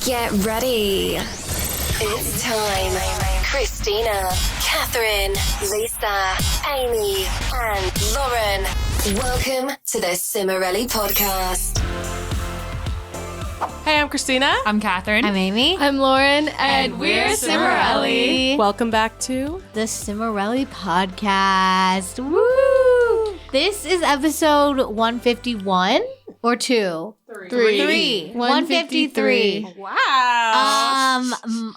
Get ready. It's time. Christina, Catherine, Lisa, Amy, and Lauren. Welcome to the Cimorelli podcast. Hey, I'm Christina. I'm Catherine. I'm Amy. I'm Lauren. And we're Cimorelli. Welcome back to the Cimorelli podcast. Woo! This is episode 151 or 2? 3. 153. Wow.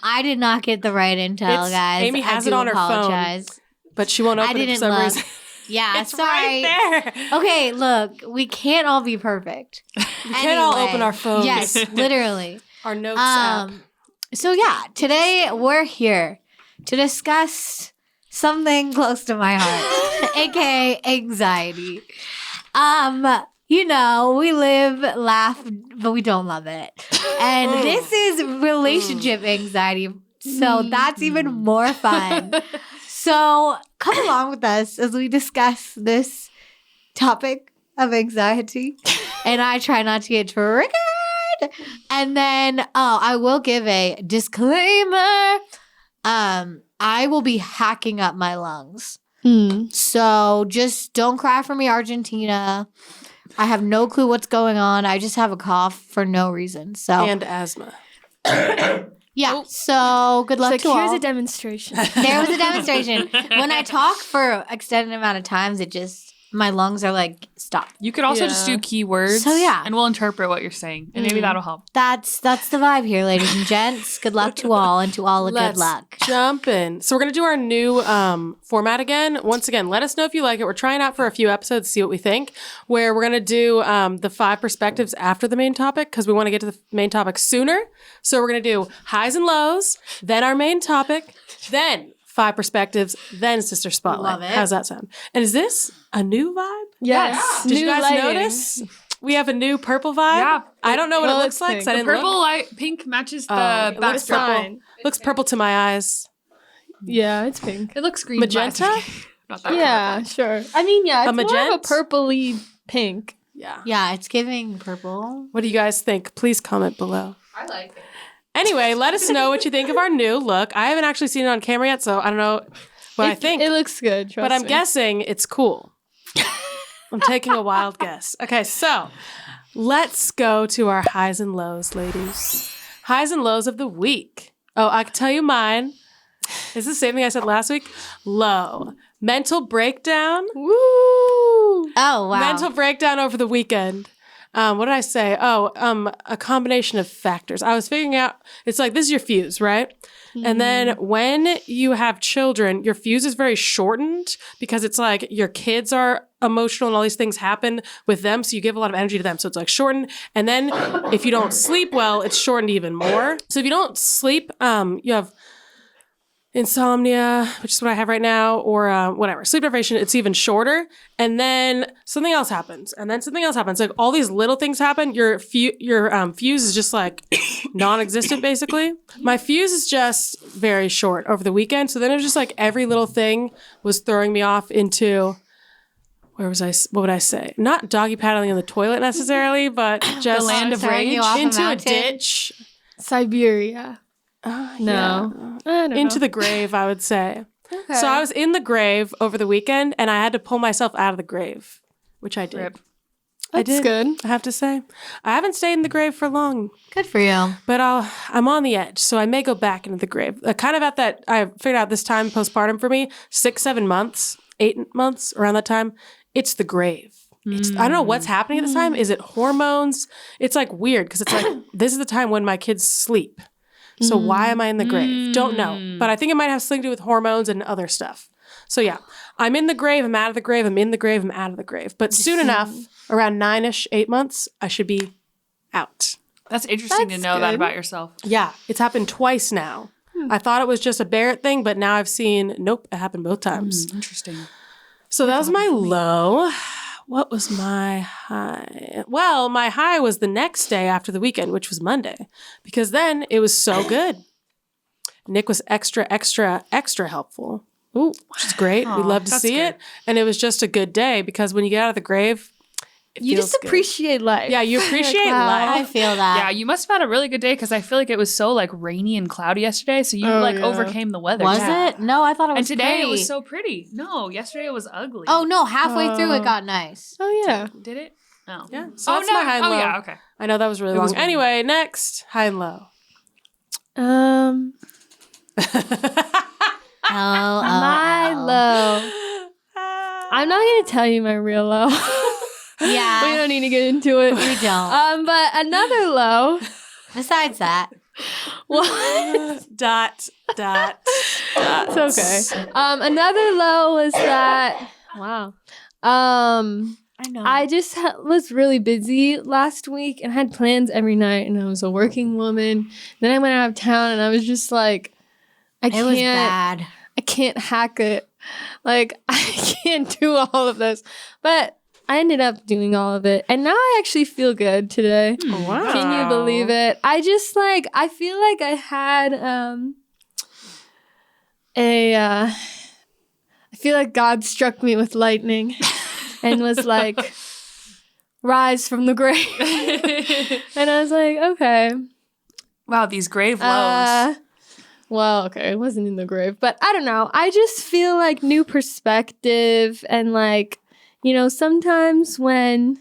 I did not get the right intel, guys. Amy has I it on her apologize. phone, but she won't open it for some reason. Yeah, it's sorry. right there. Okay, look, we can't all be perfect. We can't all open our phones. Yes, literally. Our notes app. So yeah, today we're here to discuss something close to my heart, aka anxiety. You know, we live, laugh, but we don't love it. And this is relationship anxiety. So that's even more fun. So come along with us as we discuss this topic of anxiety. And I try not to get triggered. And then, I will give a disclaimer. I will be hacking up my lungs. So just don't cry for me, Argentina. I have no clue what's going on. I just have a cough for no reason. So And asthma. yeah. So good luck to all. Here's a demonstration. There was a demonstration. When I talk for extended amount of times, my lungs are like, stop. You could also just do keywords. So, yeah. And we'll interpret what you're saying. And maybe that'll help. That's the vibe here, ladies and gents. Good luck to all, and to all a good luck. Jump in. So we're going to do our new format again. Once again, let us know if you like it. We're trying out for a few episodes to see what we think, where we're going to do the 5 perspectives after the main topic because we want to get to the main topic sooner. So we're going to do highs and lows, then our main topic, then 5 perspectives, then Sister Spotlight. Love it. How's that sound? And is this a new vibe? Yes. Did you New guys lighting. notice? We have a new purple vibe. Yeah. I don't know what it Well, looks it's like. pink. 'Cause I The didn't purple look. light pink matches the It looks backdrop. purple. Fine. Looks purple to my eyes. Yeah, it's pink. It looks green. Magenta? Not that Yeah, sure. I mean, yeah, it's more of a magenta? purpley pink. Yeah. Yeah, it's giving purple. What do you guys think? Please comment below. I like it. Anyway, let us know what you think of our new look. I haven't actually seen it on camera yet, so I don't know what I think. It looks good, trust but I'm me. guessing it's cool. I'm taking a wild guess. Okay, so let's go to our highs and lows, ladies. Highs and lows of the week. Oh, I can tell you mine. Is the same thing I said last week? Low. Mental breakdown. Woo! Oh, wow. Mental breakdown over the weekend. What did I say? A combination of factors. I was figuring out, it's like, this is your fuse, right? And then when you have children, your fuse is very shortened because it's like your kids are emotional and all these things happen with them. So you give a lot of energy to them. So it's like shortened. And then if you don't sleep well, it's shortened even more. So if you don't sleep, you have insomnia, which is what I have right now, or whatever. Sleep deprivation, it's even shorter. And then something else happens. And then something else happens. Like all these little things happen. Your fuse is just like non-existent, basically. My fuse is just very short over the weekend. So then it was just like every little thing was throwing me off into, what would I say? Not doggy paddling in the toilet necessarily, but just The land of Throwing you rage. off a into a mountain. ditch. Siberia. Yeah. No. I don't Into know. the grave, I would say. Okay. So I was in the grave over the weekend, and I had to pull myself out of the grave, which I did. Rip. I That's did. good. I have to say, I haven't stayed in the grave for long, Good for you. but I'm on the edge, so I may go back into the grave. Kind of at that, I figured out this time postpartum for me, 6, 7 months, 8 months around that time. It's the grave. I don't know what's happening at this time. Is it hormones? It's like weird because it's like this is the time when my kids sleep. So why am I in the grave? Don't know. But I think it might have something to do with hormones and other stuff. So yeah, I'm in the grave, I'm out of the grave, I'm in the grave, I'm out of the grave. But soon enough, around 9-ish, 8 months, I should be out. That's interesting to That's know that good. about yourself. Yeah, it's happened twice now. I thought it was just a Barrett thing, but now I've seen, nope, it happened both times. Interesting. So that was my low. What was my high? Well, my high was the next day after the weekend, which was Monday, because then it was so good. Nick was extra helpful. Ooh, which is great. We love to that's see good. it. And it was just a good day because when you get out of the grave, You feels just good. appreciate life. Yeah, you appreciate Wow. I life. feel that. Yeah, you must have had a really good day because I feel like it was so like rainy and cloudy yesterday. So you Oh, like yeah. overcame the weather. Was Yeah. it? No, I thought it And was today it was pretty. so pretty. No, yesterday it was ugly. Oh no, halfway through Oh. it got nice. Oh yeah. Did it? Oh. Yeah. So Oh that's no. my high and Oh low. yeah. Okay. I know that was really It was long. windy. Anyway, next high and low. My low. I'm not gonna tell you my real low. Yeah. We don't need to get into it. We don't. But another low. Besides that, What? dot. It's okay. Another low was that. Wow. I know. I just was really busy last week and had plans every night, and I was a working woman. Then I went out of town, and I was just like, it was bad. I can't hack it. Like, I can't do all of this. But I ended up doing all of it. And now I actually feel good today. Wow. Can you believe it? I just like, I feel like I had I feel like God struck me with lightning and was like, rise from the grave. And I was like, okay. Wow, these grave lows. Well, okay, it wasn't in the grave, but I don't know. I just feel like new perspective and like, you know, sometimes when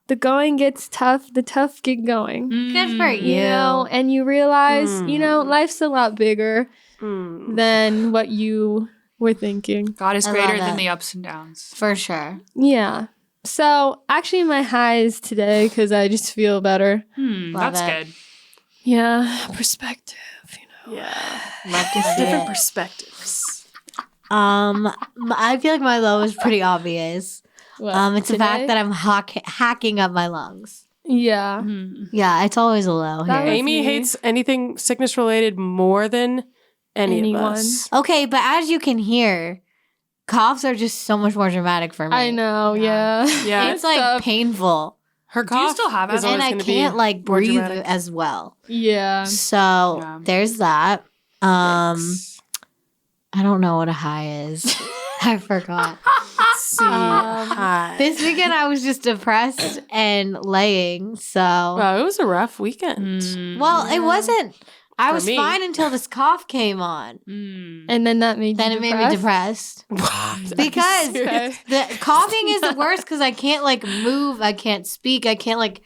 the going gets tough, the tough get going. Good for you. You know, and you realize, you know, life's a lot bigger than what you were thinking. God is I greater love than it. the ups and downs. For sure. Yeah. So actually, my high is today because I just feel better. Love That's it. good. Yeah, perspective. You know. Yeah. Love to see Different it. perspectives. I feel like my low is pretty obvious. What, It's the today? fact that I'm hacking up my lungs. Yeah. Yeah, it's always a low That here. was- Amy me. hates anything sickness related more than any of Anyone. us. Okay, but as you can hear, coughs are just so much more dramatic for me. I know. Yeah. Yeah. It's like tough. painful. Her Do you cough still have is asthma? always And I gonna be can't like more breathe dramatic. as well. Yeah. So Yeah. there's that. Yikes. I don't know what a high is. I forgot. Let's see. Hi. This weekend I was just depressed and laying. So Wow, it was a rough weekend. well, it wasn't. I For was me. fine until this cough came on. And then that made Then you it made me depressed. Because Okay. the coughing is the worst because I can't like move, I can't speak, I can't like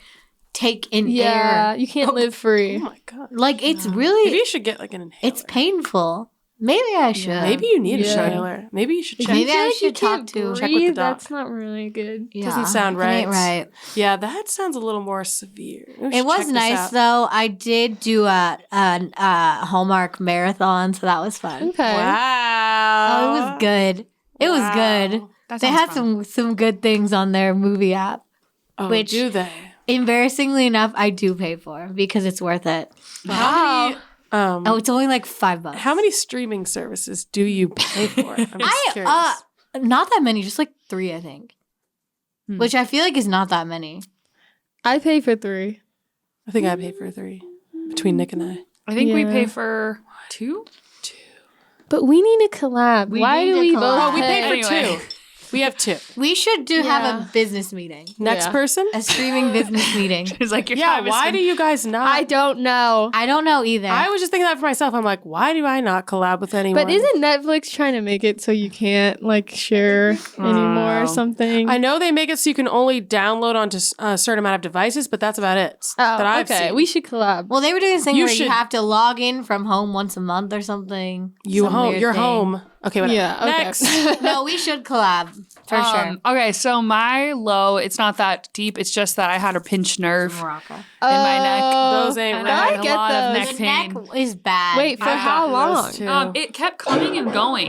take in Yeah, air. you can't live free. Oh my god. Like it's Maybe really you should get like an inhaler. it's painful. Maybe I should. Maybe you need Yeah. a inhaler. Maybe you should check. Maybe Feel I like you should talk can't to check with the breathe, doc. That's not really good. Yeah, Doesn't sound it ain't right. right. Yeah, that sounds a little more severe. We should It was check this nice out. though. I did do a Hallmark marathon, so that was fun. Okay. Wow. Oh, it was good. It was good. That They sounds had fun. some good things on their movie app. Oh, Which- do they? Embarrassingly enough, I do pay for because it's worth it. How many? Oh, it's only like $5. How many streaming services do you pay for? I'm just curious. Not that many, just like 3, I think. Which I feel like is not that many. I pay for 3. I think I pay for 3 between Nick and I. I think we Yeah. pay for 2. But we need to collab. We Why need do to we collab. both Oh, we pay for Anyway. 2. We have 2. We should have Yeah. a business meeting. Next Yeah. person? A streaming business meeting. It's like your Yeah, time is why spent- do you guys not? I don't know. I don't know either. I was just thinking that for myself. I'm like, why do I not collab with anyone? But isn't Netflix trying to make it so you can't like share anymore or something? I know they make it so you can only download onto a certain amount of devices, but that's about it. Oh, that I've okay. seen. We should collab. well, they were doing this thing You where should- you have to log in from home once a month or something. You Some home. weird You're thing. home. Okay, whatever. Yeah. Okay. Next. No, we should collab for sure. Okay, so my low, it's not that deep. It's just that I had a pinched nerve Morocco. in my neck. Those ain't And right. I I had a get lot of those. neck The pain. neck is bad. Wait, for I've how gotten long? those too. It kept coming and going.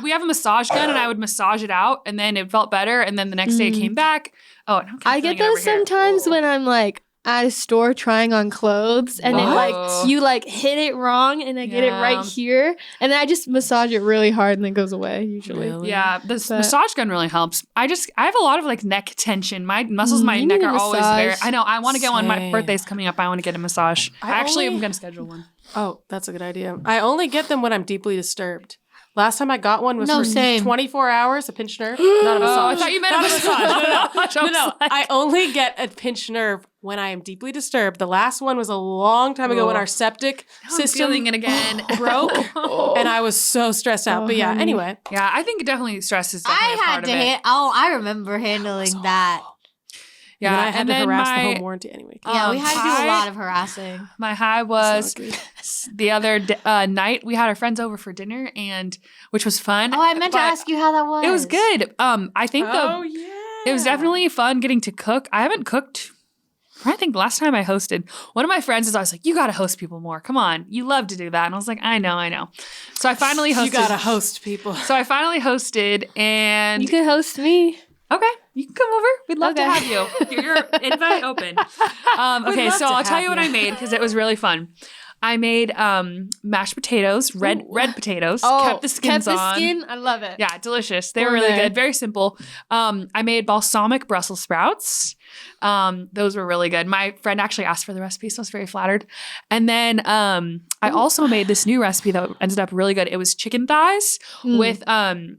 We have a massage gun, and I would massage it out, and then it felt better, and then the next day it came back. Oh, and I'm kinda I get feeling it those over here. sometimes when I'm like at a store trying on clothes and it What? like you like hit it wrong and I get it Yeah. right here and then I just massage it really hard and it goes away usually. Really? Yeah, the But- massage gun really helps. I have a lot of like neck tension. My muscles, in my you neck need a are always very. massage. I know. I want to get one. My Same. birthday's coming up. I want to get a massage. I I actually only- am going to schedule one. Oh, that's a good idea. I only get them when I'm deeply disturbed. Last time I got one was No, for same. 24 hours, a pinched nerve. Not a massage. Oh, I thought you meant Not a a massage. No. massage. I only get a pinched nerve when I am deeply disturbed. The last one was a long time ago when our septic I'm system feeling it again. broke, and I was so stressed out. But yeah, anyway. Yeah, I think definitely stress is definitely I a part had of to it. hit. Oh, I remember handling that. Yeah, Yeah, and I had and to then harass the my home warranty anyway. Yeah, we had to do high- a lot of harassing. My high was It's not good. the other night we had our friends over for dinner, and which was fun. Oh, I meant to but ask you how that was. It was good. I think Oh, yeah. it was definitely fun getting to cook. I haven't cooked. I think last time I hosted, one of my friends is always like, "You got to host people more. Come on, you love to do that." And I was like, "I know." So I finally hosted. You gotta host people. So I finally hosted, and You can host me. okay, you can come over. We'd love to Okay. have you. Your invite open. Okay, love so to I'll tell have you what you. I made because it was really fun. I made mashed potatoes, red potatoes. Kept the skins kept the on. skin. I love it. Yeah, delicious. They were We're really there. good. Very simple. I made balsamic Brussels sprouts. Those were really good. My friend actually asked for the recipe, so I was very flattered. And then I also made this new recipe that ended up really good. It was chicken thighs with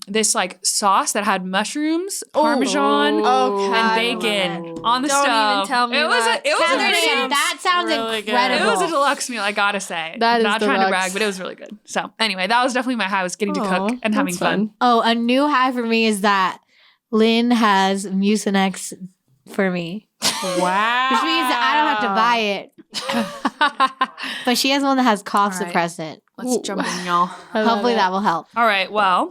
this like sauce that had mushrooms, parmesan, Okay. and I bacon on the Don't stove. even tell me it was that. it was Catherine, amazing. that sounds really good. incredible. It was a deluxe meal, I gotta say. That is Not trying to deluxe. brag, but it was really good. So anyway, that was definitely my high, was getting to cook and having fun. Oh, a new high for me is that Lynn has Mucinex for me, Wow. which means that I don't have to buy it. But she has one that has cough All right. suppressant. Let's jump in, y'all. Hopefully that will help. All right, well,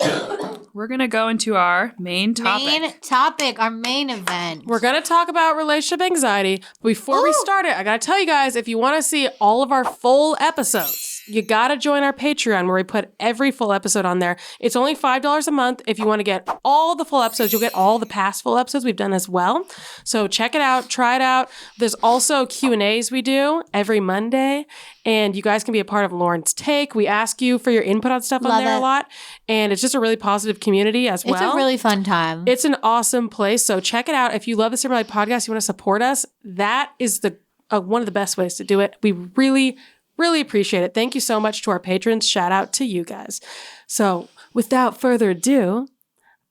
we're gonna go into our main topic. Main topic, our main event. We're going to talk about relationship anxiety. Before we start it, I got to tell you guys, if you want to see all of our full episodes, you got to join our Patreon where we put every full episode on there. It's only $5 a month. If you want to get all the full episodes, you'll get all the past full episodes we've done as well. So check it out, try it out. There's also Q&As we do every Monday, and you guys can be a part of Lauren's Take. We ask you for your input on stuff on Love there it. a lot, and it's just a really positive community as well. It's a really fun time. It's an awesome place. So check it out. If you love the Cimorelli podcast, you want to support us, that is the one of the best ways to do it. We really, really appreciate it. Thank you so much to our patrons. Shout out to you guys. So without further ado,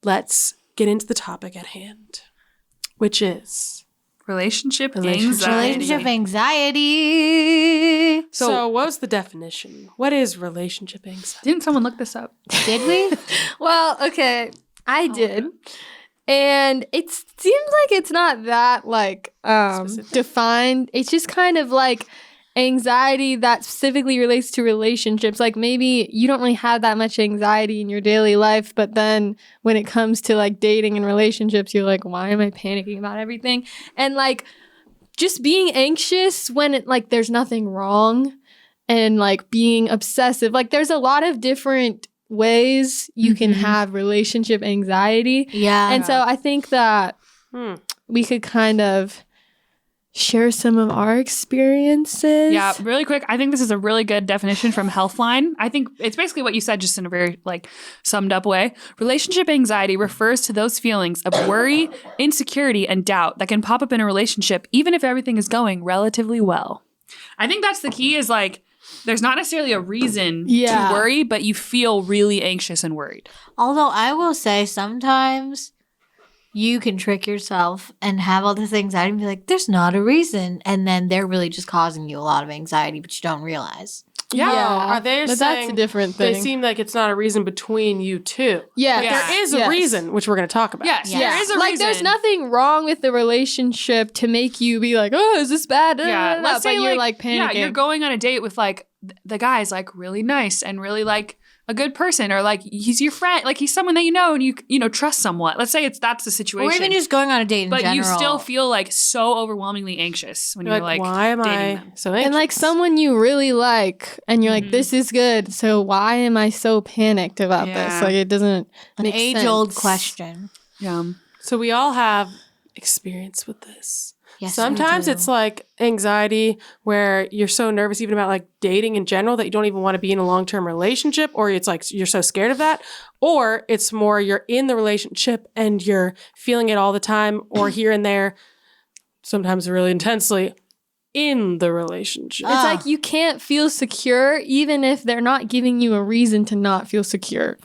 let's get into the topic at hand, which is Relationship Relationship anxiety. Relationship anxiety. so what was the definition? What is relationship anxiety? Didn't someone look this up? Did we? Well, okay, I did. And it seems like it's not that like Specific? defined. It's just kind of like anxiety that specifically relates to relationships. Like maybe you don't really have that much anxiety in your daily life, but then when it comes to like dating and relationships, you're like, why am I panicking about everything? And like just being anxious when it like there's nothing wrong, and like being obsessive. Like there's a lot of different ways you can have relationship anxiety. Yeah. And so I think that we could kind of share some of our experiences. Yeah, really quick. I think this is a really good definition from Healthline. I think it's basically what you said, just in a very like summed up way. Relationship anxiety refers to those feelings of worry, insecurity, and doubt that can pop up in a relationship, even if everything is going relatively well. I think that's the key, is like, there's not necessarily a reason Yeah. to worry, but you feel really anxious and worried. Although I will say sometimes you can trick yourself and have all this anxiety and be like, there's not a reason. And then they're really just causing you a lot of anxiety, but you don't realize. Yeah. Are they but saying that's a different they thing. seem like it's not a reason between you two? Yeah. Yeah. There is a reason, which we're going to talk about. Yes, Yeah. there is a Like reason. there's nothing wrong with the relationship to make you be like, oh, is this bad? Yeah, Let's say you're like panicking. Yeah, you're going on a date with like the guy's like really nice and really like a good person, or like he's your friend, like he's someone that you know and you know trust somewhat. Let's say that's the situation, Or even just going on a date in but general. you still feel like so overwhelmingly anxious when You're you're like, why am dating I them. so anxious? and like someone you really like, and you're like, this is good. So why am I so panicked about Yeah. this? Like it doesn't An make age-old sense. question. Yeah. So we all have experience with this. Yes, Sometimes we do. it's like anxiety where you're so nervous even about like dating in general that you don't even want to be in a long-term relationship, or it's like you're so scared of that, or it's more you're in the relationship and you're feeling it all the time, or here and there, sometimes really intensely in the relationship. It's like you can't feel secure even if they're not giving you a reason to not feel secure.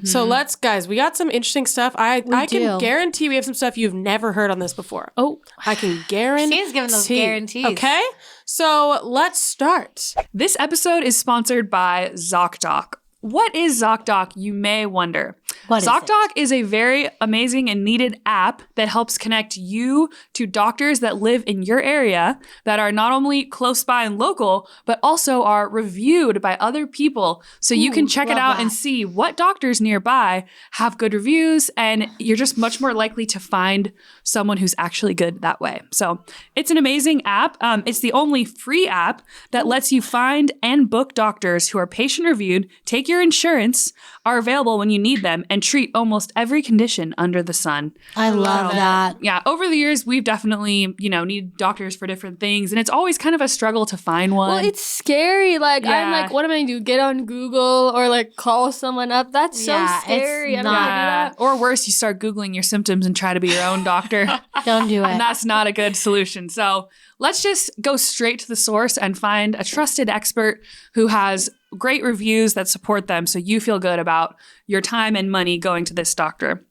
So let's, guys, we got some interesting stuff. I can do. guarantee we have some stuff you've never heard on this before. Oh, I can guarantee. She's giving those guarantees. Okay, so let's start. this episode is sponsored by ZocDoc. What is ZocDoc, you may wonder? What is ZocDoc is a very amazing and needed app that helps connect you to doctors that live in your area that are not only close by and local, but also are reviewed by other people. So you can check it out and see what doctors nearby have good reviews, and you're just much more likely to find someone who's actually good that way. So it's an amazing app. It's the only free app that lets you find and book doctors who are patient reviewed, take your insurance, are available when you need them, and treat almost every condition under the sun. I love that. Yeah, over the years, we've definitely, needed doctors for different things, and it's always kind of a struggle to find one. Well, it's scary. Like, I'm Yeah. like, what am I going to do? Get on Google or like call someone up? That's so Yeah, it's scary. I'm not- not going to do that. Or worse, you start Googling your symptoms and try to be your own doctor. Don't do it. And that's not a good solution. So let's just go straight to the source and find a trusted expert who has great reviews that support them so you feel good about your time and money going to this doctor.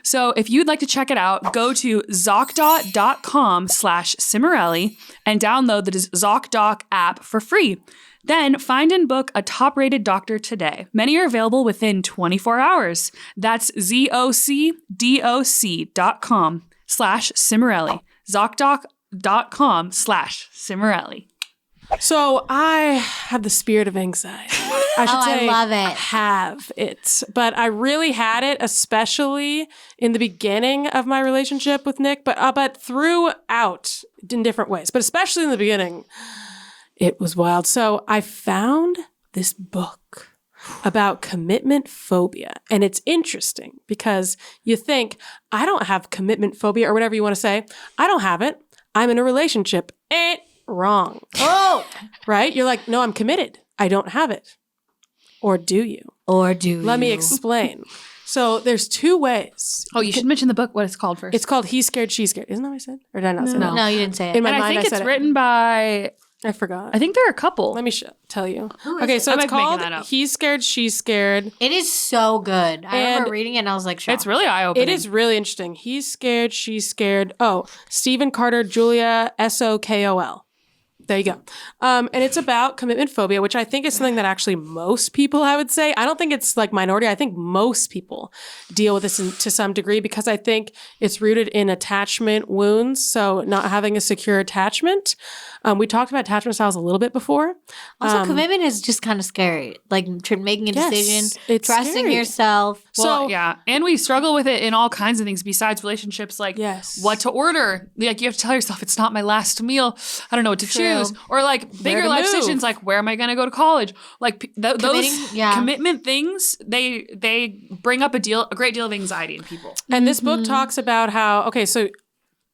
So if you'd like to check it out, go to ZocDoc.com/Cimorelli and download the ZocDoc app for free. Then find and book a top-rated doctor today. Many are available within 24 hours. That's ZocDoc.com/Cimorelli. ZocDoc.com/Cimorelli. So I have the spirit of anxiety. I should I say love it. have it. But I really had it, especially in the beginning of my relationship with Nick, but throughout in different ways. But especially in the beginning, it was wild. So I found this book about commitment phobia. And it's interesting because you think, I don't have commitment phobia or whatever you want to say. I don't have it. I'm in a relationship. Wrong. Oh! Right? You're like, no, I'm committed. I don't have it. Or do you? Or do Let me you? explain. So there's two ways. Oh, you should mention the book, what it's called first. It's called He's Scared, She's Scared. Isn't that what I said? Or did I not say that? No, you didn't say it. In my and I mind, think I said it's written by, I forgot. I think there are a couple. Let me tell you. Who is Okay, it? so I it's might be making called that up. He's Scared, She's Scared. It is so good. I remember And reading it and I was like, shocked. It's really eye-opening. It is really interesting. He's Scared, She's Scared. Oh, Stephen Carter, Julia, Sokol. There you go. And it's about commitment phobia, which I think is something that actually most people, I would say, I don't think it's like minority. I think most people deal with this to some degree because I think it's rooted in attachment wounds. So not having a secure attachment. We talked about attachment styles a little bit before. Also, commitment is just kind of scary. Like making a Yes, decision, it's trusting scary. yourself. Well, So- yeah. And we struggle with it in all kinds of things besides relationships, like Yes. what to order. Like you have to tell yourself, it's not my last meal. I don't know what to True. choose. Or like bigger to life move. decisions, like where am I going to go to college? Like those Committing, yeah. commitment things, they bring up a great deal of anxiety in people. And this book talks about how, okay, so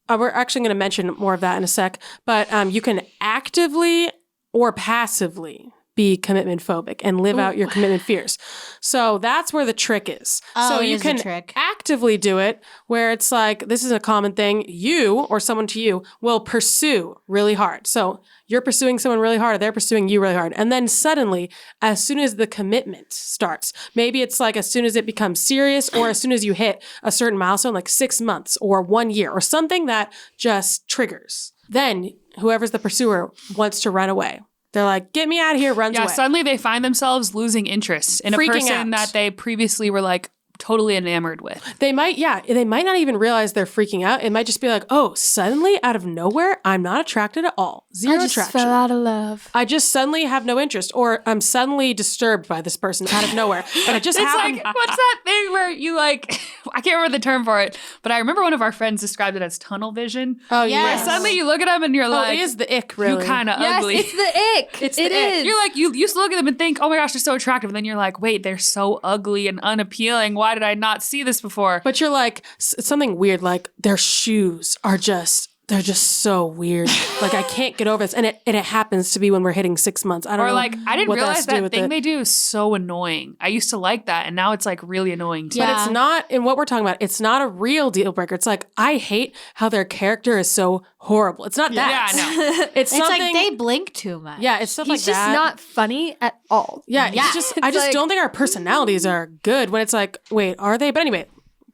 we're actually going to mention more of that in a sec, but you can actively or passively be commitment phobic and live out your commitment fears. So that's where the trick is. Oh, so it you is a can trick. actively do it where it's like, this is a common thing. You or someone to you will pursue really hard. So you're pursuing someone really hard, or they're pursuing you really hard. And then suddenly, as soon as the commitment starts, maybe it's like as soon as it becomes serious or as soon as you hit a certain milestone, like 6 months or 1 year or something that just triggers, then whoever's the pursuer wants to run away. They're like, get me out of here, runs Yeah, away. suddenly they find themselves losing interest in a Freaking person out. that they previously were like totally enamored with. They might not even realize they're freaking out. It might just be like, oh, suddenly out of nowhere, I'm not attracted at all. Zero I just attraction. fell out of love. I just suddenly have no interest, or I'm suddenly disturbed by this person out of nowhere. And it just It's happened. like, what's that thing where you like, I can't remember the term for it, but I remember one of our friends described it as tunnel vision. Oh, Yes. yes. Where suddenly you look at them and you're Oh, like, it is the ick, really. you kind of Yes, ugly. it's the ick. It's It the ick. is. You're like, you used to look at them and think, oh my gosh, they're so attractive. And then you're like, wait, they're so ugly and unappealing. Why did I not see this before? But you're like, something weird, like their shoes are just they're just so weird. Like I can't get over this. And it happens to be when we're hitting 6 months. I don't know. Or like, I didn't what realize has to do that with thing it. they do is so annoying. I used to like that, and now it's like really annoying too. But Yeah. it's not, in what we're talking about, it's not a real deal breaker. It's like, I hate how their character is so horrible. It's not that. Yeah, I know. It's It's something. like they blink too much. yeah, it's stuff He's like just that. not funny at all. Yeah, Yeah. it's just, I It's just like- don't think our personalities are good when it's like, wait, are they? But anyway,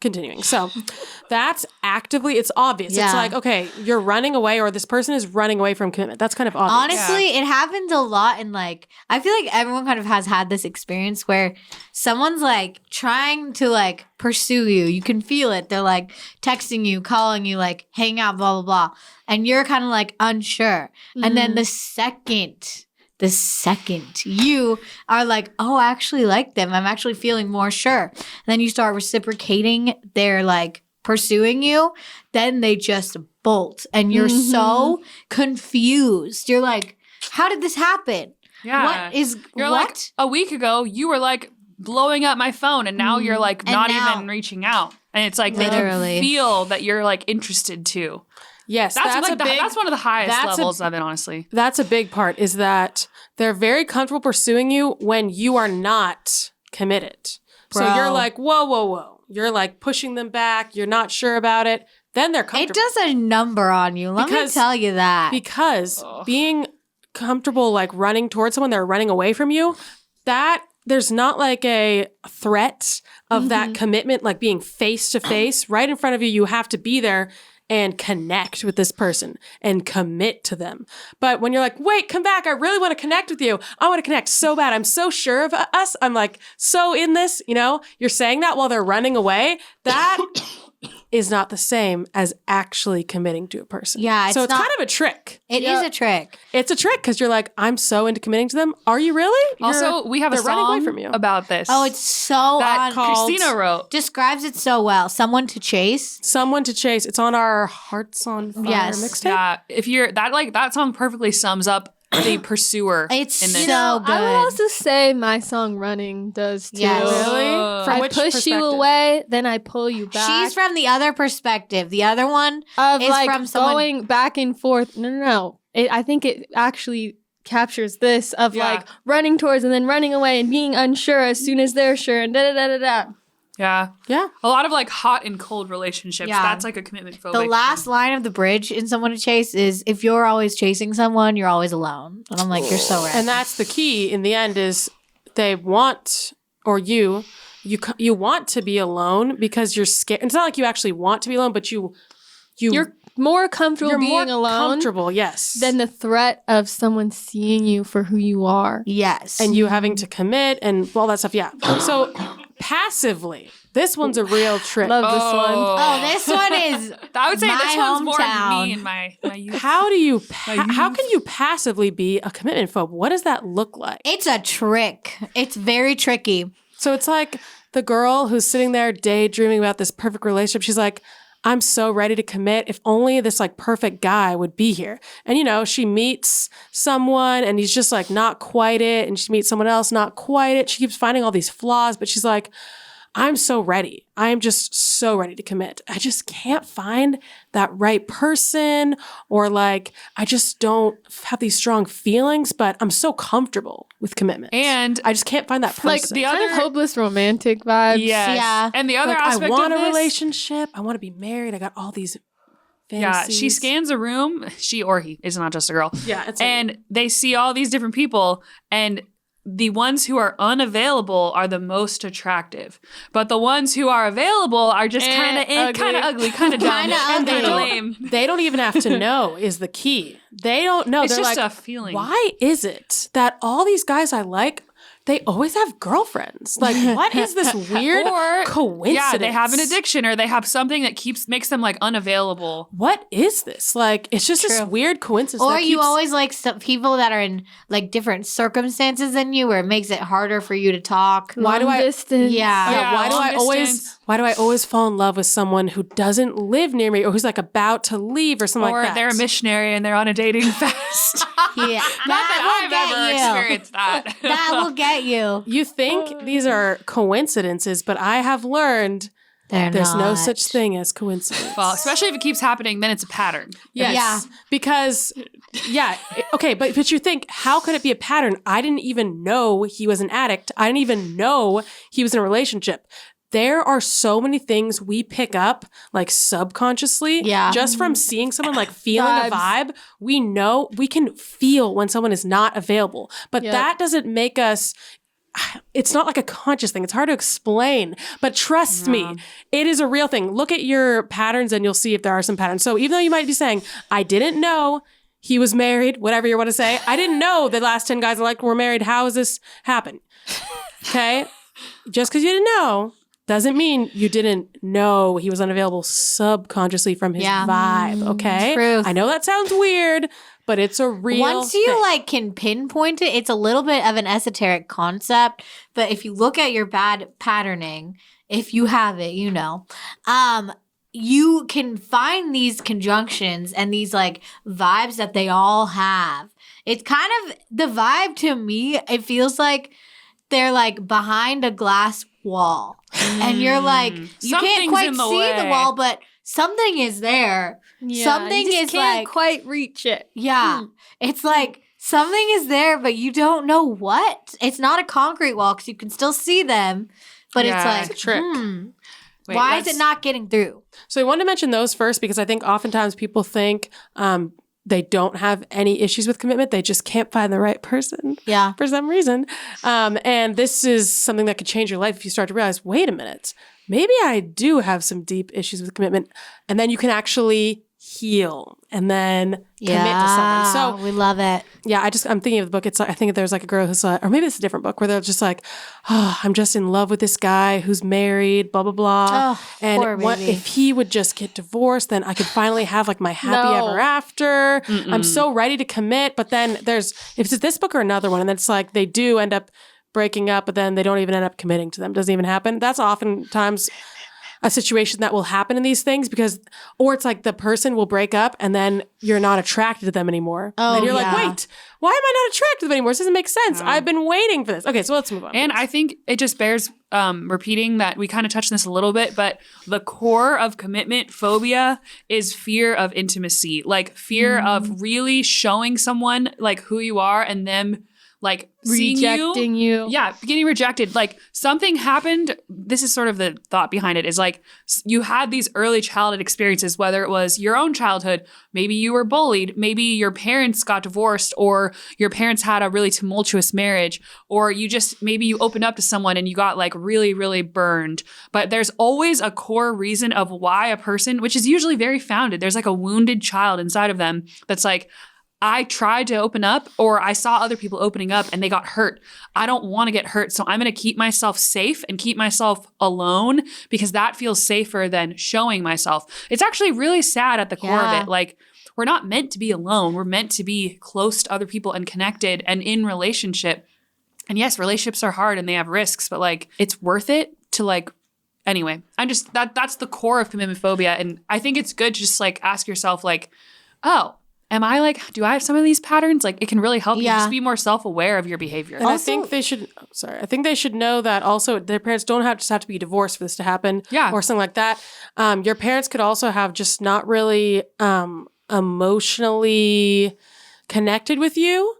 continuing. So that's actively, it's obvious. Yeah. It's like, okay, you're running away or this person is running away from commitment. That's kind of obvious. Honestly, it happens a lot in like, I feel like everyone kind of has had this experience where someone's like trying to like pursue you. You can feel it. They're like texting you, calling you, like hang out, blah, blah, blah. And you're kind of like unsure. And then the second you are like, oh, I actually like them. I'm actually feeling more sure. And then you start reciprocating their like pursuing you. Then they just bolt and you're so confused. You're like, how did this happen? Yeah. What is You're what? like, a week ago, you were like blowing up my phone, and now you're like And not now- even reaching out. And it's like they Literally. can feel that you're like interested too. Yes, That's a big, that's one of the highest that's a- levels of it, honestly. that's a big part is that they're very comfortable pursuing you when you are not committed. So Bro. you're like, whoa, whoa, whoa. You're like pushing them back. You're not sure about it. Then they're It comfortable. does a number on you. Let me Because- tell you that. Because Ugh. being comfortable like running towards someone, they're running away from you, that there's not like a threat of that commitment, like being face to face right in front of you. You have to be there and connect with this person and commit to them. But when you're like, wait, come back. I really want to connect with you. I want to connect so bad. I'm so sure of us. I'm like so in this, you're saying that while they're running away. That is not the same as actually committing to a person. Yeah, so it's it's not- kind of a trick. It is a trick. It's a trick because you're like, I'm so into committing to them. Are you really? Also, we have a they're running away song from you. about this. Oh, it's so that on. called- Christina wrote. Describes it so well. Someone to chase. Someone to chase. It's on our Hearts on Fire Yes. mixtape. Yeah, if you're that song perfectly sums up the pursuer. It's in this. so good. I would also say my song "Running" does too. Yes. Really? From I which push perspective? you away, then I pull you back. She's from the other perspective. The other one of is like from someone. going back and forth. No. I think it actually captures this of Yeah. like running towards and then running away and being unsure as soon as they're sure and da da da da da. Yeah. Yeah. A lot of like hot and cold relationships. Yeah. That's like a commitment phobic. The last line of the bridge in Someone to Chase is, if you're always chasing someone, you're always alone. And I'm like, you're so right. And that's the key in the end is they want, or you want to be alone because you're scared. It's not like you actually want to be alone, but You're more comfortable you're being more alone comfortable, yes. than the threat of someone seeing you for who you are. yes. and you having to commit and all that stuff. Yeah. So passively, this one's a real trick. Love this one. Oh, this one is I would say my this one's more hometown. me and my youth. How do you? How can you passively be a commitment phobe? What does that look like? It's a trick. It's very tricky. So it's like the girl who's sitting there daydreaming about this perfect relationship. She's like, I'm so ready to commit. If only this like perfect guy would be here. And she meets someone and he's just like not quite it. And she meets someone else, not quite it. She keeps finding all these flaws, but she's like, I'm so ready. I'm just so ready to commit. I just can't find that right person, or like, I just don't have these strong feelings, but I'm so comfortable with commitment. And I just can't find that person. like the Kind other of hopeless romantic vibes. Yes. Yeah. And the other Like, I aspect want of a this, relationship. I want to be married. I got all these yeah, fantasies. she scans a room. She or he is not just a girl. Yeah, it's And they see all these different people, and the ones who are unavailable are the most attractive. But the ones who are available are just kind of ugly, kind of dumb, Kinda and ugly. kind of lame. They don't even have to know is the key. They don't know. It's They're just like, a feeling. why is it that all these guys I like, they always have girlfriends? Like, what is this weird Or coincidence? yeah, they have an addiction, or they have something that makes them like unavailable. What is this? Like, it's just this True. weird coincidence. Or that you keeps- always like some people that are in like different circumstances than you, where it makes it harder for you to talk. Why do Long I- distance. Yeah. Yeah, Yeah, why do long I always distance. why do I always fall in love with someone who doesn't live near me or who's like about to leave or something Or like that? they're a missionary and they're on a dating fast. Yeah, Not that I've ever experienced that. That will get you. You think these are coincidences, but I have learned There's no not. such thing as coincidence. Well, especially if it keeps happening, then it's a pattern. Yes. Yeah. Because, okay, but you think, how could it be a pattern? I didn't even know he was an addict. I didn't even know he was in a relationship. There are so many things we pick up like subconsciously just from seeing someone, like feeling a vibe. We know, we can feel when someone is not available, but that doesn't make us, it's not like a conscious thing. It's hard to explain, but trust me, it is a real thing. Look at your patterns and you'll see if there are some patterns. So even though you might be saying, I didn't know he was married, whatever you want to say, I didn't know the last 10 guys I liked were married. How has this happened? Okay. Just because you didn't know doesn't mean you didn't know he was unavailable subconsciously from his vibe. Okay. Truth. I know that sounds weird, but it's a real Once you thing. like can pinpoint it, it's a little bit of an esoteric concept. But if you look at your bad patterning, if you have it, you know, you can find these conjunctions and these like vibes that they all have. It's kind of the vibe to me. It feels like they're like behind a glass wall, and you're like you can't Something's quite in the see the way. wall, but something is there. Something you just is can't like quite reach it. yeah. It's like something is there, but you don't know what. It's not a concrete wall because you can still see them, but Yeah, it's like, it's a trick. Wait, why is let's- it not getting through? So I wanted to mention those first because I think oftentimes people think they don't have any issues with commitment. They just can't find the right person Yeah. for some reason. And this is something that could change your life if you start to realize, wait a minute, maybe I do have some deep issues with commitment. And then you can actually heal and then commit to someone. So we love it. yeah, I'm thinking of the book. It's like, I think there's like a girl who's like, or maybe it's a different book where they're just like, oh, I'm just in love with this guy who's married, blah, blah, blah. Oh, poor And what baby. if he would just get divorced, then I could finally have like my happy ever after. I'm so ready to commit. But then if it's this book or another one, and then it's like they do end up breaking up, but then they don't even end up committing to them. Doesn't even happen. That's oftentimes a situation that will happen in these things or it's like the person will break up and then you're not attracted to them anymore. Oh, and you're yeah. like, wait, why am I not attracted to them anymore? This doesn't make sense. I've been waiting for this. Okay, so let's move on. And I think it just bears repeating that we kind of touched on this a little bit, but the core of commitment phobia is fear of intimacy, like fear of really showing someone like who you are and them like Rejecting you. Yeah, getting rejected. Like something happened. This is sort of the thought behind it is like you had these early childhood experiences, whether it was your own childhood, maybe you were bullied, maybe your parents got divorced or your parents had a really tumultuous marriage, or maybe you opened up to someone and you got like really, really burned. But there's always a core reason of why a person, which is usually very founded, there's like a wounded child inside of them that's like, I tried to open up or I saw other people opening up and they got hurt. I don't want to get hurt. So I'm going to keep myself safe and keep myself alone because that feels safer than showing myself. It's actually really sad at the core of it. Like we're not meant to be alone. We're meant to be close to other people and connected and in relationship. And yes, relationships are hard and they have risks, but like it's worth it to like, anyway, that's the core of commitment phobia. And I think it's good to just like ask yourself like, oh, do I have some of these patterns? Like it can really help you just be more self-aware of your behavior. And I think they should know that also their parents don't have to be divorced for this to happen or something like that. Your parents could also have just not really emotionally connected with you.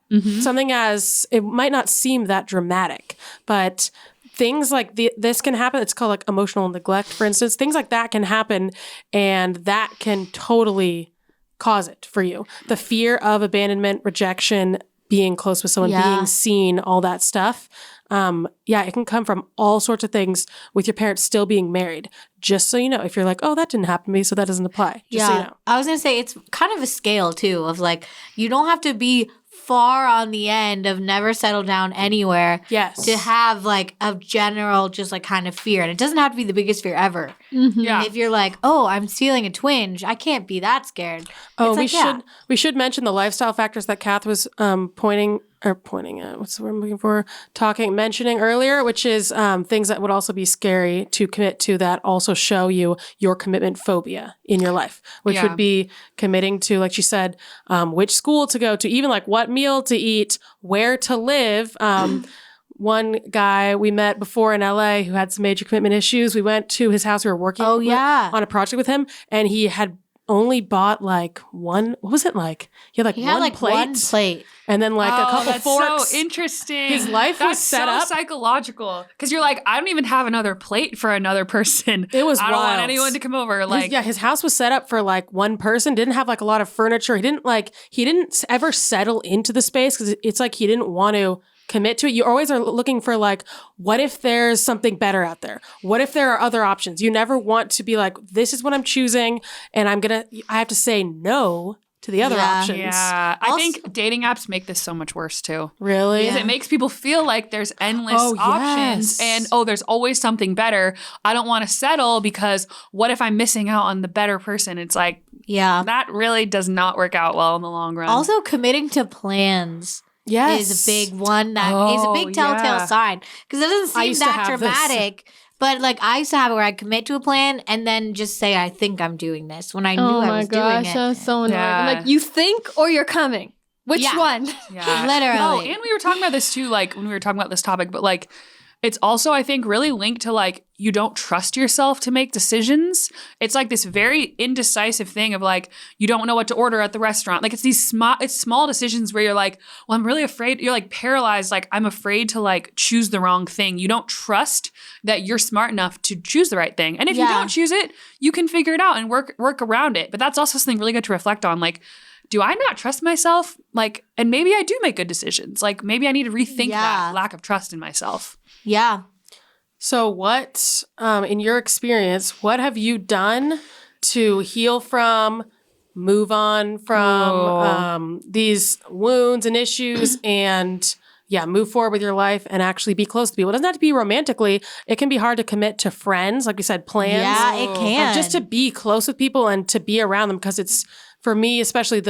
Mm-hmm. Something as it might not seem that dramatic, but things like this can happen. It's called like emotional neglect, for instance. Things like that can happen and that can totally cause it for you. The fear of abandonment, rejection, being close with someone, being seen, all that stuff. It can come from all sorts of things with your parents still being married. Just so you know, if you're like, oh, that didn't happen to me, so that doesn't apply. Just so you know. I was going to say, it's kind of a scale too of like, you don't have to be far on the end of never settle down anywhere to have like a general just like kind of fear. And it doesn't have to be the biggest fear ever. Mm-hmm. Yeah. If you're like, oh, I'm feeling a twinge, I can't be that scared. Oh, It's we should mention the lifestyle factors that Kath was pointing at. What's the word I'm looking for? Mentioning earlier, which is things that would also be scary to commit to that also show you your commitment phobia in your life, which would be committing to, like she said, which school to go to, even like what meal to eat, where to live. one guy we met before in LA who had some major commitment issues. We went to his house. We were working on a project with him, and he had only bought like one. What was it like? He had one plate. And then like a couple forks. So interesting. His life was set up. Psychological. Because you're like, I don't even have another plate for another person. It was I don't wild. want anyone to come over. Like, his house was set up for like one person. Didn't have like a lot of furniture. He didn't ever settle into the space because it's like he didn't want to commit to it. You always are looking for like, what if there's something better out there? What if there are other options? You never want to be like, this is what I'm choosing, and I have to say no to the other options. Yeah. I think dating apps make this so much worse too. Really? Because it makes people feel like there's endless options and, there's always something better. I don't want to settle because what if I'm missing out on the better person? It's like, that really does not work out well in the long run. Also, committing to plans is a big one that is a big telltale sign. Because it doesn't seem that dramatic. But like I used to have it where I'd commit to a plan and then just say, I think I'm doing this when I knew I was doing it. That was so annoying. I'm like, you think or you're coming? Which one? Yeah. Literally. Oh, and we were talking about this too, like when we were talking about this topic, but like it's also, I think, really linked to like you don't trust yourself to make decisions. It's like this very indecisive thing of like you don't know what to order at the restaurant. Like it's small decisions where you're like, well, I'm really afraid. You're like paralyzed. Like I'm afraid to like choose the wrong thing. You don't trust that you're smart enough to choose the right thing. And if you don't choose it, you can figure it out and work around it. But that's also something really good to reflect on. Like, do I not trust myself? Like, and maybe I do make good decisions. Like maybe I need to rethink that lack of trust in myself. Yeah. So what, in your experience, what have you done to heal from, move on from these wounds and issues and move forward with your life and actually be close to people? It doesn't have to be romantically. It can be hard to commit to friends, like we said, plans. Yeah, it can. Just to be close with people and to be around them, because it's, for me, especially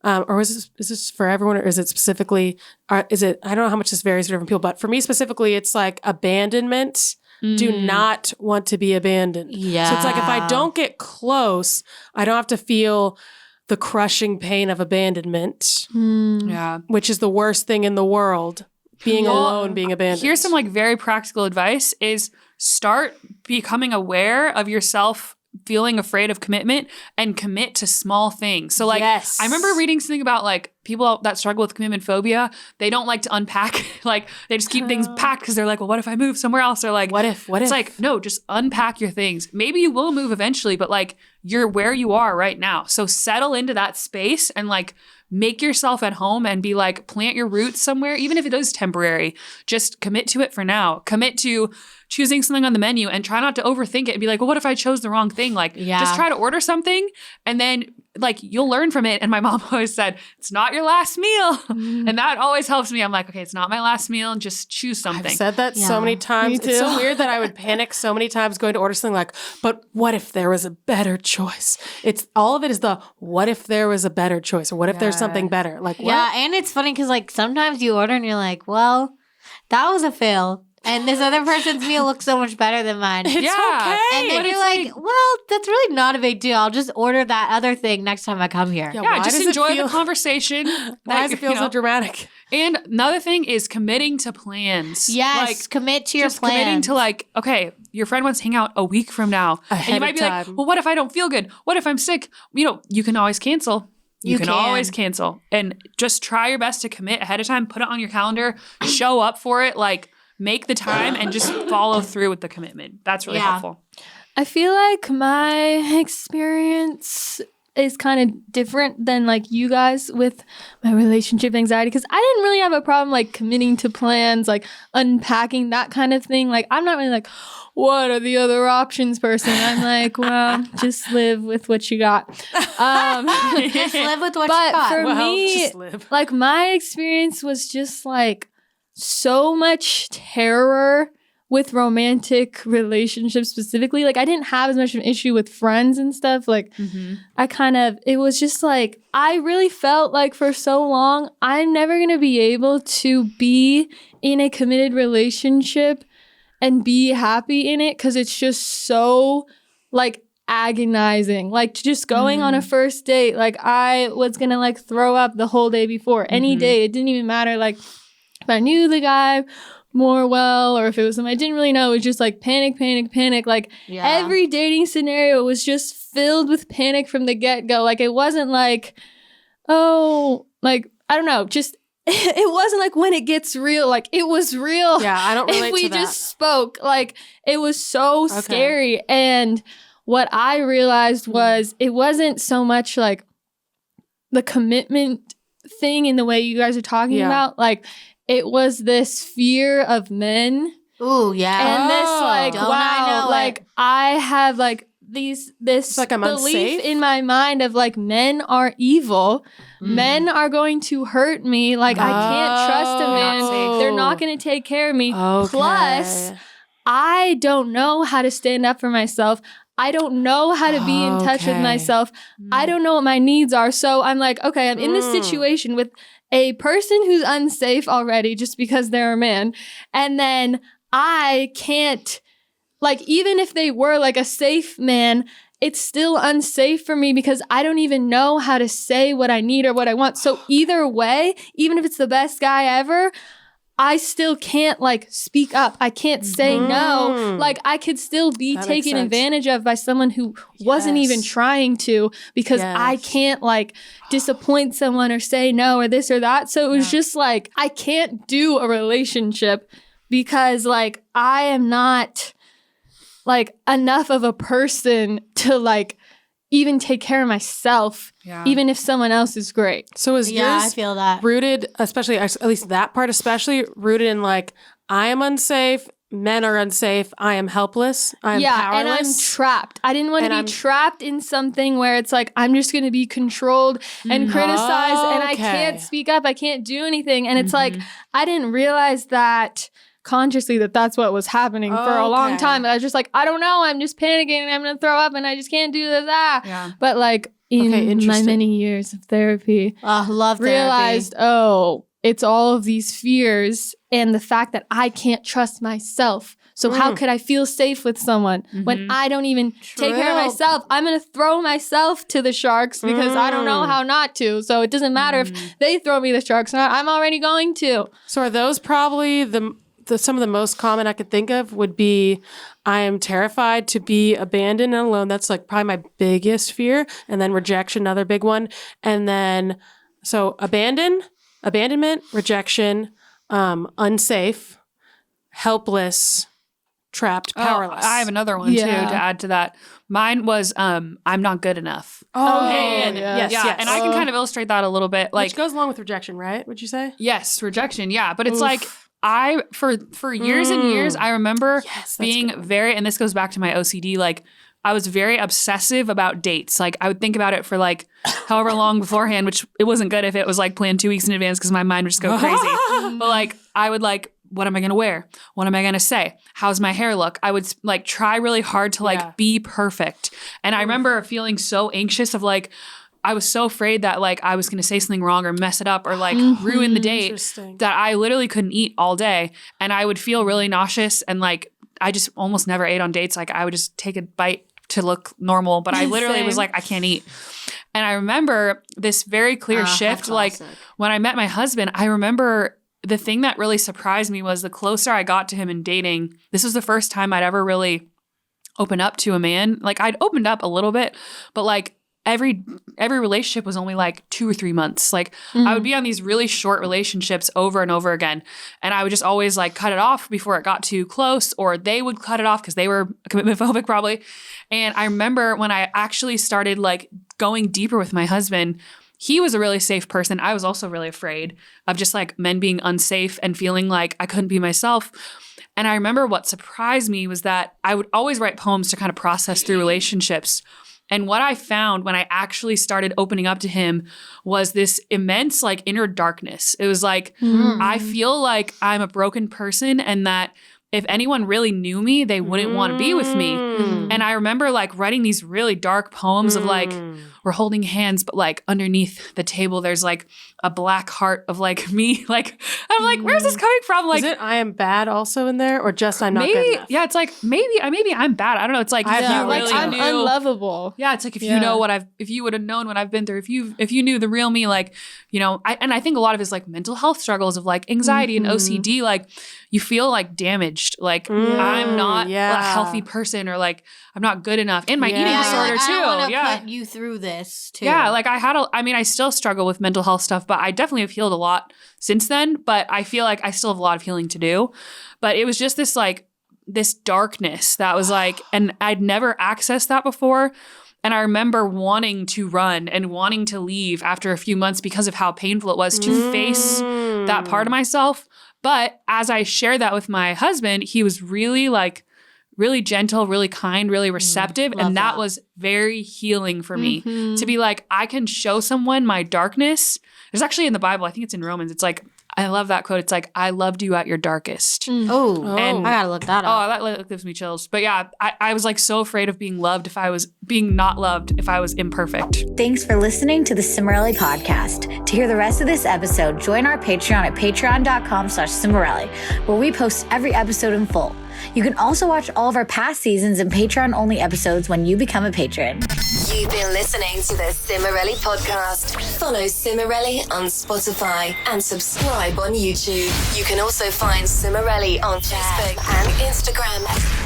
or is this for everyone, or is it specifically, I don't know how much this varies for different people, but for me specifically, it's like abandonment. Do not want to be abandoned. Yeah. So it's like if I don't get close, I don't have to feel the crushing pain of abandonment. Yeah. Which is the worst thing in the world. Being alone, being abandoned. Here's some like very practical advice is start becoming aware of yourself feeling afraid of commitment and commit to small things. So like, I remember reading something about like people that struggle with commitment phobia. They don't like to unpack. Like they just keep things packed because they're like, well, what if I move somewhere else? Or like, what if? It's like, no, just unpack your things. Maybe you will move eventually, but like you're where you are right now. So settle into that space and like make yourself at home and be like, plant your roots somewhere, even if it is temporary. Just commit to it for now. Commit to choosing something on the menu and try not to overthink it and be like, well, what if I chose the wrong thing? Like, just try to order something and then like you'll learn from it. And my mom always said, it's not your last meal. And that always helps me. I'm like, okay, it's not my last meal. Just choose something. I've said that so many times. It's so weird that I would panic so many times going to order something like, but what if there was a better choice? It's all of it is the what if there was a better choice, or what if there's something better? Like, what? Yeah, and it's funny because like sometimes you order and you're like, well, that was a fail. And this other person's meal looks so much better than mine. It's okay. And then you're like, well, that's really not a big deal. I'll just order that other thing next time I come here. Yeah, just enjoy the conversation. Why does it feel so dramatic? And another thing is committing to plans. Yes, like, commit to your just plans. Committing to like, okay, your friend wants to hang out a week from now. And you might be like, well, what if I don't feel good? What if I'm sick? You can always cancel. You can always cancel. And just try your best to commit ahead of time. Put it on your calendar. Show up for it. Like, make the time and just follow through with the commitment. That's really helpful. I feel like my experience is kind of different than like you guys with my relationship anxiety, because I didn't really have a problem like committing to plans, like unpacking that kind of thing. Like I'm not really like, what are the other options person. I'm like, well, just live with what you got. Just live with what you got. But for me, like my experience was just like so much terror with romantic relationships specifically. Like I didn't have as much of an issue with friends and stuff. Like it was just like, I really felt like for so long, I'm never going to be able to be in a committed relationship and be happy in it, because it's just so like agonizing. Like just going on a first date, like I was going to like throw up the whole day before. Any day, it didn't even matter. Like if I knew the guy more well, or if it was something I didn't really know. It was just like panic. Like every dating scenario was just filled with panic from the get-go. Like it wasn't like, oh, like, I don't know, just it wasn't like when it gets real. Like it was real. Yeah, I don't relate if we to that. just spoke. Like it was so scary. And what I realized was it wasn't so much like the commitment thing in the way you guys are talking about. Like it was this fear of men. Ooh, yeah. And this like, Don't wow, I know like it? I have like this like I'm belief unsafe? in my mind of like men are evil. Men are going to hurt me. Like I can't trust a man. Not safe. They're not going to take care of me. Okay. Plus, I don't know how to stand up for myself. I don't know how to be in touch with Okay. myself. I don't know what my needs are. So I'm like, okay, I'm in this situation with a person who's unsafe already just because they're a man. And then I can't, like, even if they were like a safe man, it's still unsafe for me because I don't even know how to say what I need or what I want. So either way, even if it's the best guy ever, I still can't like speak up. I can't say no. Like I could still be That makes taken sense. advantage of by someone who wasn't even trying to because I Yes. can't like disappoint someone or say no or this or that. So it was just like, I can't do a relationship because like I am not like enough of a person to like even take care of myself, even if someone else is great. So is Yeah, I yours feel that. rooted, especially at least that part, especially rooted in like I am unsafe, men are unsafe, I am helpless, I am powerless. And I'm trapped. I didn't want to And be I'm- trapped in something where it's like I'm just going to be controlled and criticized, and I Okay. can't speak up. I can't do anything, and it's like I didn't realize that consciously that that's what was happening for a long Okay. time. I was just like, I don't know. I'm just panicking and I'm going to throw up and I just can't do that. Yeah. But like in my interesting. many years of therapy, Love therapy. realized, oh, it's all of these fears and the fact that I can't trust myself. So how could I feel safe with someone when I don't even take care of True. myself? I'm going to throw myself to the sharks because I don't know how not to. So it doesn't matter if they throw me the sharks or not. I'm already going to. So are those probably the some of the most common I could think of would be I am terrified to be abandoned and alone. That's like probably my biggest fear. And then rejection, another big one. And then so abandonment, rejection, unsafe, helpless, trapped, powerless. I have another one too to add to that. Mine was I'm not good enough. And yeah. yes. And I can kind of illustrate that a little bit. Like Which goes along with rejection, right? Would you say? yes, rejection. Yeah, but it's like I for years and years I remember Yes, that's being very, and this goes back to my OCD. Like I was very obsessive about dates. Like I would think about it for like however long beforehand, which it wasn't good if it was like planned 2 weeks in advance because my mind would just go crazy. But like I would like, what am I going to wear? What am I going to say? How's my hair look? I would like try really hard to like be perfect. And I remember feeling so anxious of like, I was so afraid that like I was going to say something wrong or mess it up or like ruin the date Interesting. that I literally couldn't eat all day. And I would feel really nauseous and like I just almost never ate on dates. Like I would just take a bite to look normal, but I literally was like, I can't eat. And I remember this very clear shift. Like when I met my husband, I remember the thing that really surprised me was the closer I got to him in dating, this was the first time I'd ever really opened up to a man. Like I'd opened up a little bit, but like every relationship was only like 2 or 3 months. Like I would be on these really short relationships over and over again. And I would just always like cut it off before it got too close, or they would cut it off because they were commitment phobic probably. And I remember when I actually started like going deeper with my husband, he was a really safe person. I was also really afraid of just like men being unsafe and feeling like I couldn't be myself. And I remember what surprised me was that I would always write poems to kind of process through relationships. And what I found when I actually started opening up to him was this immense like inner darkness. It was like, I feel like I'm a broken person and that if anyone really knew me, they wouldn't want to be with me. And I remember like writing these really dark poems of like we're holding hands, but like underneath the table, there's like a black heart of like me. Like, I'm like, where's this coming from? Like, Is it I am bad also in there, or just I'm not maybe, good enough? yeah, it's like maybe I'm bad. I don't know. It's like, I if have you no really idea. I'm knew, unlovable. yeah, it's like if Yeah. you know if you would have known what I've been through, if you knew the real me, like, you know, I think a lot of it is like mental health struggles of like anxiety and OCD, like you feel like damaged, like I'm not a healthy person, or like I'm not good enough, and my eating Yeah. disorder I don't too. wanna Yeah. put you through this too. Yeah, like I still struggle with mental health stuff, but I definitely have healed a lot since then. But I feel like I still have a lot of healing to do. But it was just this darkness that was like, and I'd never accessed that before. And I remember wanting to run and wanting to leave after a few months because of how painful it was to face that part of myself. But as I shared that with my husband, he was really gentle, really kind, really receptive. love And that that. was very healing for me to be like, I can show someone my darkness. There's actually in the Bible, I think it's in Romans, it's like, I love that quote. It's like, I loved you at your darkest. Oh, And- I gotta look that up. Oh, that gives me chills. But yeah, I was like so afraid of being loved if I was being not loved, if I was imperfect. Thanks for listening to the Cimorelli podcast. To hear the rest of this episode, join our Patreon at patreon.com/Cimorelli, where we post every episode in full. You can also watch all of our past seasons and Patreon-only episodes when you become a patron. You've been listening to the Cimorelli podcast. Follow Cimorelli on Spotify and subscribe on YouTube. You can also find Cimorelli on Facebook and Instagram.